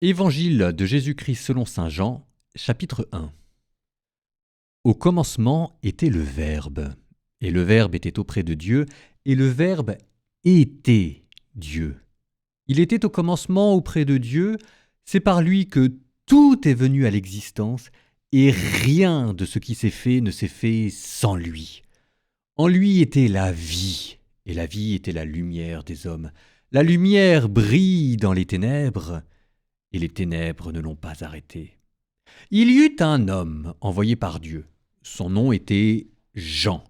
Évangile de Jésus-Christ selon saint Jean, chapitre 1. Au commencement était le Verbe, et le Verbe était auprès de Dieu, et le Verbe était Dieu. Il était au commencement auprès de Dieu, c'est par lui que tout est venu à l'existence, et rien de ce qui s'est fait ne s'est fait sans lui. En lui était la vie, et la vie était la lumière des hommes. La lumière brille dans les ténèbres, et les ténèbres ne l'ont pas arrêté. Il y eut un homme envoyé par Dieu. Son nom était Jean.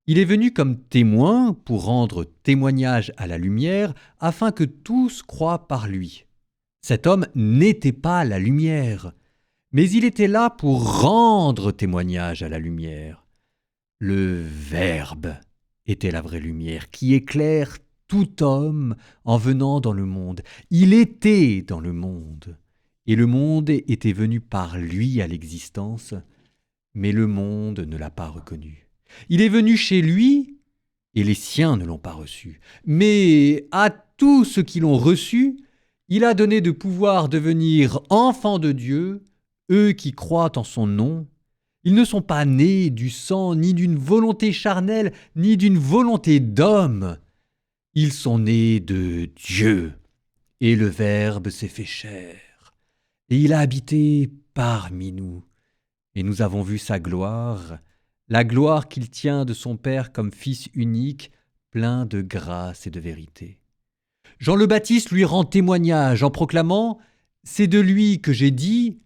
Il est venu comme témoin pour rendre témoignage à la lumière, afin que tous croient par lui. Cet homme n'était pas la lumière, mais il était là pour rendre témoignage à la lumière. Le Verbe était la vraie lumière qui éclaire tout homme en venant dans le monde. Il était dans le monde, et le monde était venu par lui à l'existence, mais le monde ne l'a pas reconnu. Il est venu chez lui, et les siens ne l'ont pas reçu. Mais à tous ceux qui l'ont reçu, il a donné de pouvoir devenir enfants de Dieu, eux qui croient en son nom. Ils ne sont pas nés du sang, ni d'une volonté charnelle, ni d'une volonté d'homme. Ils sont nés de Dieu, et le Verbe s'est fait chair, et il a habité parmi nous, et nous avons vu sa gloire, la gloire qu'il tient de son Père comme Fils unique, plein de grâce et de vérité. Jean le Baptiste lui rend témoignage en proclamant « C'est de lui que j'ai dit,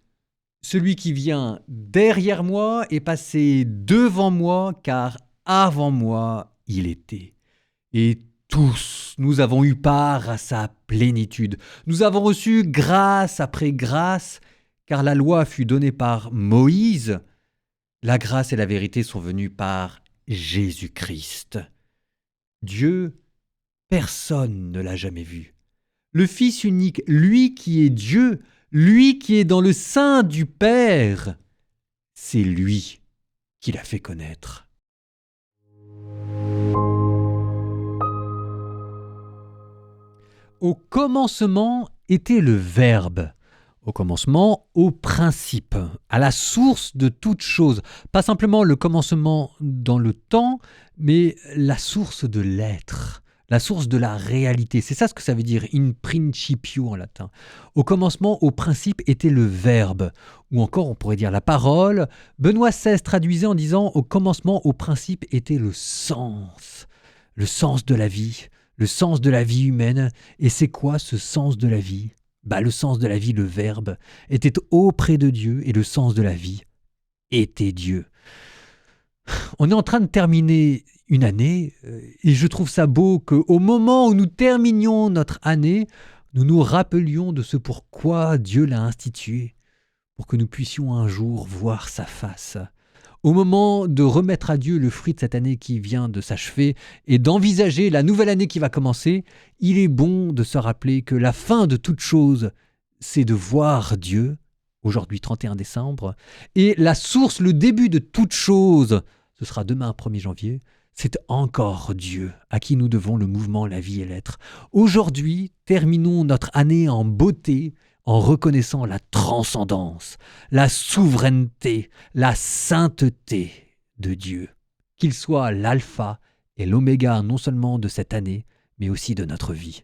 celui qui vient derrière moi est passé devant moi, car avant moi il était. » Et tous, nous avons eu part à sa plénitude. Nous avons reçu grâce après grâce, car la loi fut donnée par Moïse. La grâce et la vérité sont venues par Jésus-Christ. Dieu, personne ne l'a jamais vu. Le Fils unique, lui qui est Dieu, lui qui est dans le sein du Père, c'est lui qui l'a fait connaître. Au commencement était le Verbe. Au commencement, au principe, à la source de toute chose. Pas simplement le commencement dans le temps, mais la source de l'être, la source de la réalité. C'est ça ce que ça veut dire, in principio en latin. Au commencement, au principe était le Verbe, ou encore on pourrait dire la parole. Benoît XVI traduisait en disant « Au commencement, au principe était le sens de la vie ». Le sens de la vie humaine. Et c'est quoi ce sens de la vie ? Le sens de la vie, le Verbe, était auprès de Dieu et le sens de la vie était Dieu. On est en train de terminer une année et je trouve ça beau qu'au moment où nous terminions notre année, nous nous rappelions de ce pourquoi Dieu l'a institué, pour que nous puissions un jour voir sa face. Au moment de remettre à Dieu le fruit de cette année qui vient de s'achever et d'envisager la nouvelle année qui va commencer, il est bon de se rappeler que la fin de toute chose, c'est de voir Dieu, aujourd'hui 31 décembre, et la source, le début de toute chose, ce sera demain 1er janvier, c'est encore Dieu à qui nous devons le mouvement, la vie et l'être. Aujourd'hui, terminons notre année en beauté, en reconnaissant la transcendance, la souveraineté, la sainteté de Dieu, qu'il soit l'alpha et l'oméga non seulement de cette année, mais aussi de notre vie.